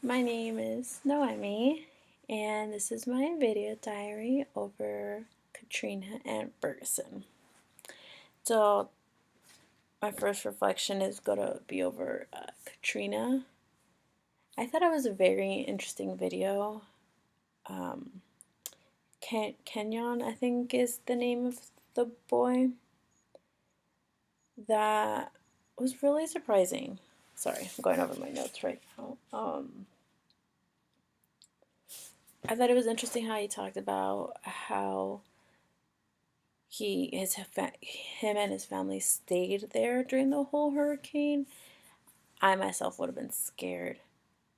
My name is Noemi, and this is my video diary over Katrina and Ferguson. So, my first reflection is going to be over Katrina. I thought it was a very interesting video. Kenyon, I think, is the name of the boy. That was really surprising. Sorry, I'm going over my notes right now. I thought it was interesting how he talked about how him and his family stayed there during the whole hurricane. I myself would have been scared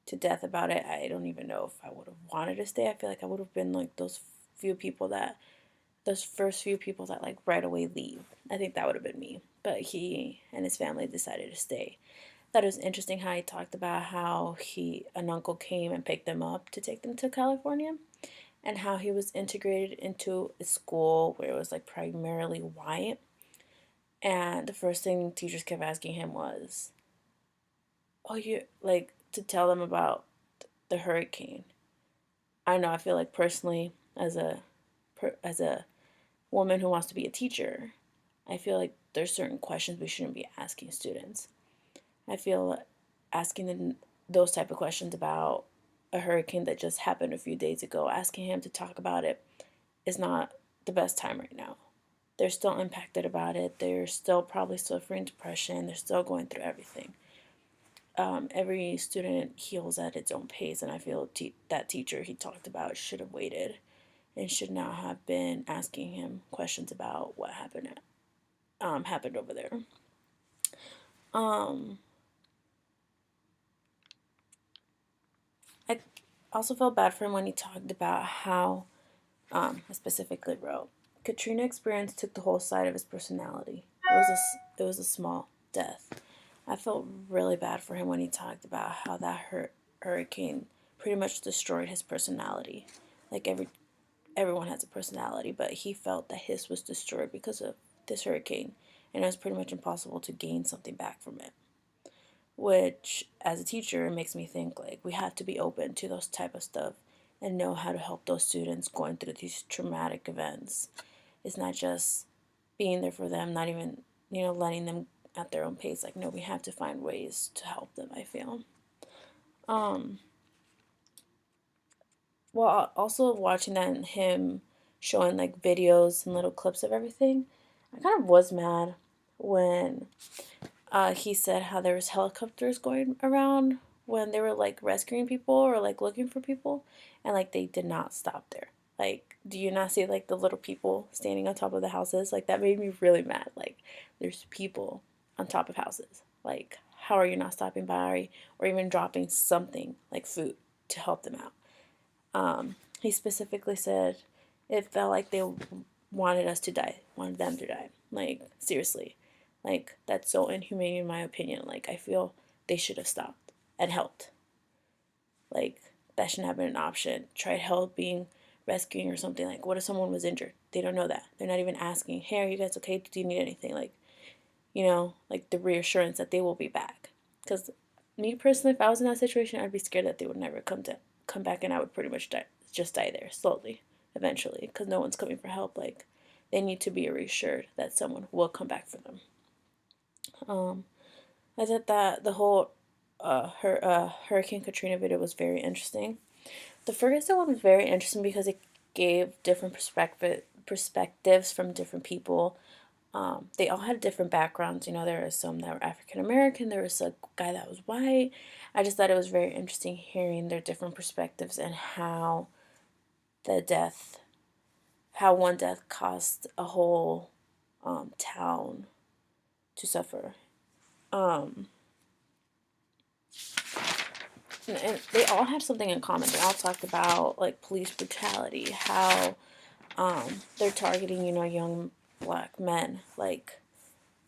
to death about it. I don't even know if I would have wanted to stay. I feel like I would have been like those first few people that like right away leave. I think that would have been me. But he and his family decided to stay. Thought it was interesting how he talked about how an uncle came and picked them up to take them to California, and how he was integrated into a school where it was like primarily white. And the first thing teachers kept asking him was, "Oh, you like to tell them about the hurricane?" I don't know. I feel like personally, as a woman who wants to be a teacher, I feel like there's certain questions we shouldn't be asking students. I feel asking them those type of questions about a hurricane that just happened a few days ago, asking him to talk about it is not the best time right now. They're still impacted about it. They're still probably suffering depression. They're still going through everything. Every student heals at its own pace, and I feel that teacher he talked about should have waited and should not have been asking him questions about what happened over there. Um, I also felt bad for him when he talked about how I specifically wrote, Katrina experience took the whole side of his personality. It was a small death. I felt really bad for him when he talked about how that hurricane pretty much destroyed his personality. Like everyone has a personality, but he felt that his was destroyed because of this hurricane, and it was pretty much impossible to gain something back from it. Which, as a teacher, it makes me think like we have to be open to those type of stuff and know how to help those students going through these traumatic events. It's not just being there for them, not even, letting them at their own pace. Like, no, we have to find ways to help them, I feel. Um, well, also watching that and him showing like videos and little clips of everything, I kind of was mad when he said how there was helicopters going around when they were like rescuing people or like looking for people, and like they did not stop there. Like, do you not see like the little people standing on top of the houses? Like that made me really mad. Like, there's people on top of houses. Like, how are you not stopping by or even dropping something like food to help them out? He specifically said it felt like they wanted us to die, wanted them to die. Like, seriously. Like, that's so inhumane in my opinion. Like, I feel they should have stopped and helped. Like, that shouldn't have been an option. Tried helping, rescuing, or something. Like, what if someone was injured? They don't know that. They're not even asking, hey, are you guys okay? Do you need anything? Like, like the reassurance that they will be back. Because me personally, if I was in that situation, I'd be scared that they would never come back, and I would pretty much just die there slowly, eventually, because no one's coming for help. Like, they need to be reassured that someone will come back for them. I thought that the whole Hurricane Katrina video was very interesting. The Ferguson one was very interesting because it gave different perspectives from different people. They all had different backgrounds. There was some that were African American. There was a guy that was white. I just thought it was very interesting hearing their different perspectives and the death, how one death caused a whole town to suffer. And they all had something in common. They all talked about like police brutality, how they're targeting, young black men. Like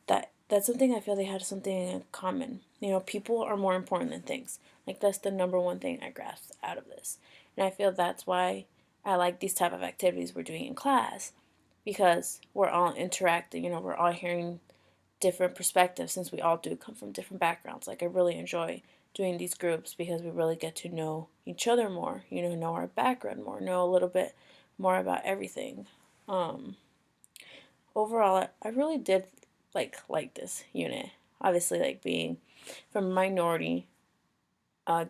that's something I feel they had something in common. People are more important than things. Like that's the number one thing I grasped out of this. And I feel that's why I like these type of activities we're doing in class, because we're all interacting, we're all hearing different perspectives since we all do come from different backgrounds. Like I really enjoy doing these groups because we really get to know each other more, know our background more, know a little bit more about everything. Overall, I really did like this unit. Obviously, like being from a minority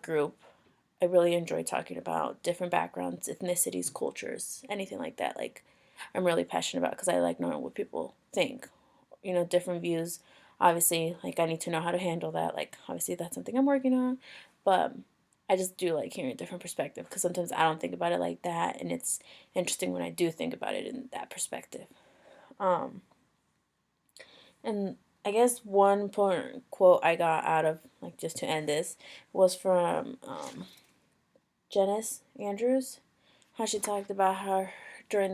group, I really enjoy talking about different backgrounds, ethnicities, cultures, anything like that. Like, I'm really passionate about because I like knowing what people think, different views. Obviously, like, I need to know how to handle that. Like, obviously, that's something I'm working on, but I just do like hearing a different perspective because sometimes I don't think about it like that, and it's interesting when I do think about it in that perspective. And I guess one important quote I got out of, like, just to end this, was from Janice Andrews, how she talked about how during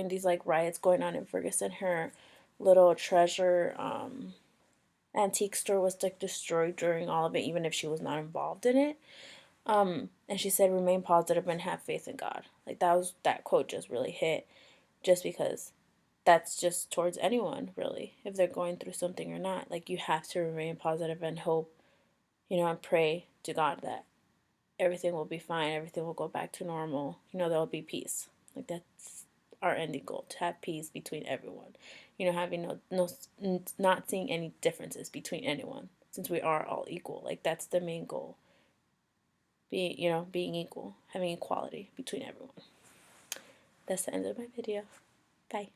these like riots going on in Ferguson, her little treasure antique store was like destroyed during all of it, even if she was not involved in it. And she said, "Remain positive and have faith in God." Like, that quote just really hit, just because that's just towards anyone really, if they're going through something or not. Like, you have to remain positive and hope, and pray to God that everything will be fine, everything will go back to normal, there'll be peace. Like, that's our ending goal, to have peace between everyone, having not seeing any differences between anyone, since we are all equal. Like, that's the main goal, being equal, having equality between everyone. That's the end of my video. Bye.